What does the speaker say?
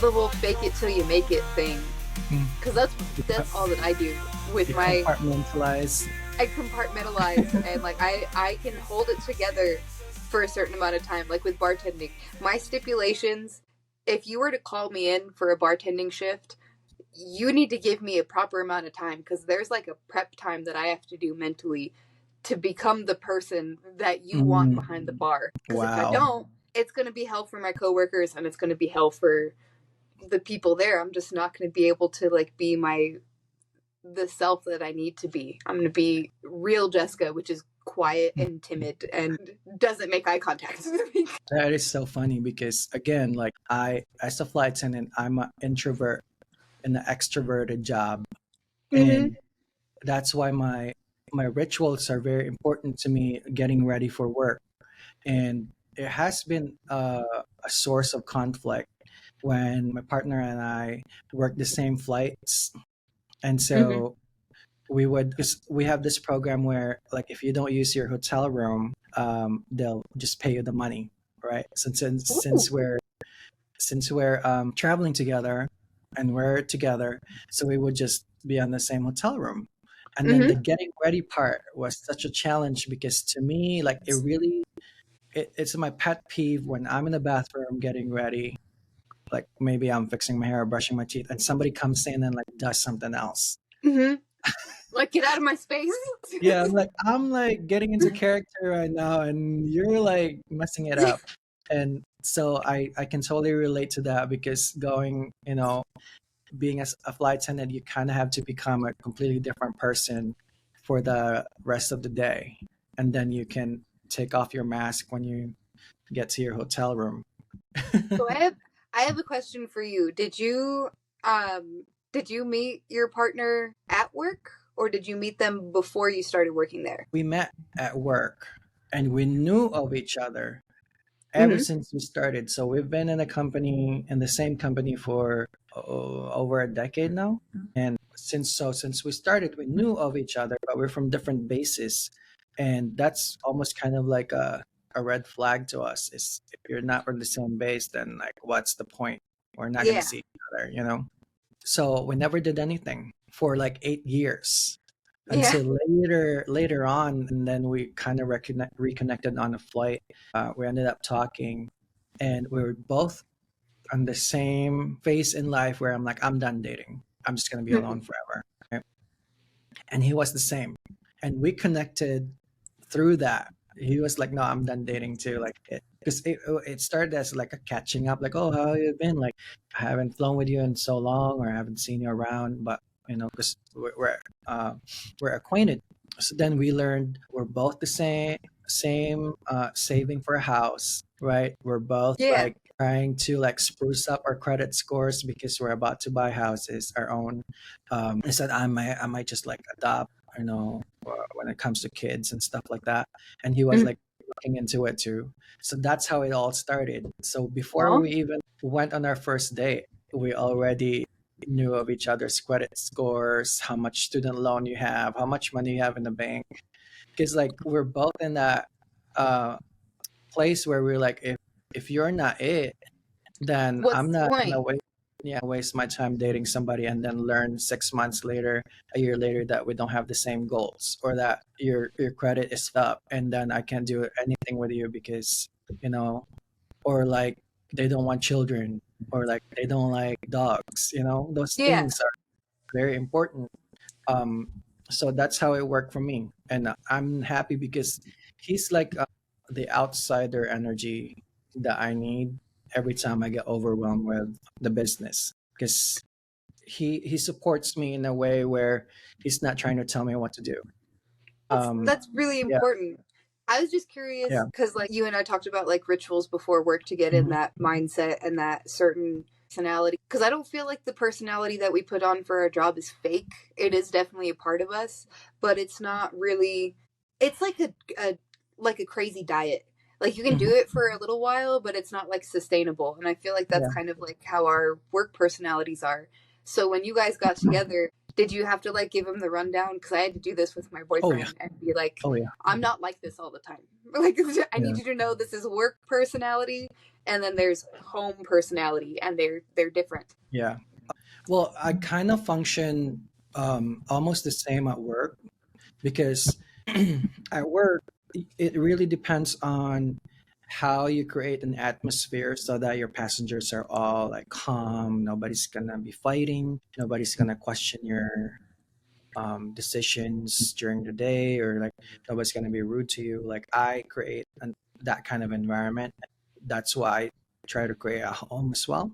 the whole fake it till you make it thing. Mm. Because that's all that I do with You my. compartmentalize. I compartmentalize and like I can hold it together for a certain amount of time. Like with bartending, my stipulations, if you were to call me in for a bartending shift, you need to give me a proper amount of time, because there's like a prep time that I have to do mentally to become the person that you want behind the Mm. bar. Because if I Wow. don't, it's going to be hell for my coworkers and it's going to be hell for the people there. I'm just not going to be able to like be the self that I need to be. I'm going to be real Jessica, which is quiet and timid and doesn't make eye contact. That is so funny because again, like as a flight attendant, I'm an introvert in an extroverted job, and that's why my rituals are very important to me getting ready for work. And it has been a source of conflict when my partner and I work the same flights. And Mm-hmm. so we would, because we have this program where like if you don't use your hotel room, they'll just pay you the money, right? Since we're traveling together and we're together, so we would just be on the same hotel room. And then the Mm-hmm. getting ready part was such a challenge because to me, like it's my pet peeve when I'm in the bathroom getting ready. Like maybe I'm fixing my hair or brushing my teeth, and somebody comes in and like does something else. Mm-hmm. Like, get out of my space. Yeah, I'm like getting into character right now, and you're like messing it up. And so I can totally relate to that because going, being as a flight attendant, you kind of have to become a completely different person for the rest of the day, and then you can take off your mask when you get to your hotel room. So I have a question for you. Did you meet your partner at work, or did you meet them before you started working there? We met at work, and we knew of each other ever Mm-hmm. since we started. So we've been in the same company for over a decade now. And since we started, we knew of each other, but we're from different bases, and that's almost kind of like a red flag to us. Is if you're not from the same base, then like what's the point? We're not gonna Yeah. see each other. So we never did anything for like 8 years Yeah. until later on, and then we kind of reconnected on a flight. We ended up talking, and we were both on the same phase in life where I'm like, I'm done dating. I'm just gonna be alone forever. Right? And he was the same, and we connected through that. He was like, no, I'm done dating too. Like it started as like a catching up, like, oh, how you been? Like, I haven't flown with you in so long, or I haven't seen you around, but because we're acquainted. So then we learned we're both the same saving for a house, right? We're both Yeah. like trying to like spruce up our credit scores because we're about to buy houses our own. I said I might just like adopt, when it comes to kids and stuff like that. And he was Mm-hmm. like looking into it too. So that's how it all started. So before Well, we even went on our first date, we already knew of each other's credit scores, how much student loan you have, how much money you have in the bank. Because like we're both in that uh, place where we're like, if you're not it, then what's I'm the not point? gonna waste my time dating somebody and then learn 6 months later, a year later, that we don't have the same goals, or that your credit is up and then I can't do anything with you because you know or like they don't want children, or like they don't like dogs. Those Yeah. things are very important. um so that's how it worked for me, and I'm happy because he's like the outsider energy that I need every time I get overwhelmed with the business, because he supports me in a way where he's not trying to tell me what to do. um That's really yeah, important. I was just curious yeah. because, like, you and I talked about like rituals before work to get in Mhm. that mindset and that certain personality. Because I don't feel like the personality that we put on for our job is fake. It is definitely a part of us, but it's not really. It's like a crazy diet. Like you can do Mhm. it for a little while, but it's not like sustainable. And I feel like that's Yeah. kind of like how our work personalities are. So when you guys got together, did you have to like give him the rundown? Because I had to do this with my Oh yeah. boyfriend and be like, Oh yeah. I'm not like this all the time. Like, I Yeah. need you to know this is work personality, and then there's home personality, and they're different. Yeah. Well, I kind of function almost the same at work because at work, it really depends on how you create an atmosphere so that your passengers are all like calm. Nobody's gonna be fighting. Nobody's gonna question your decisions during the day, or like nobody's gonna be rude to you. Like I create that kind of environment. That's why I try to create a home as well.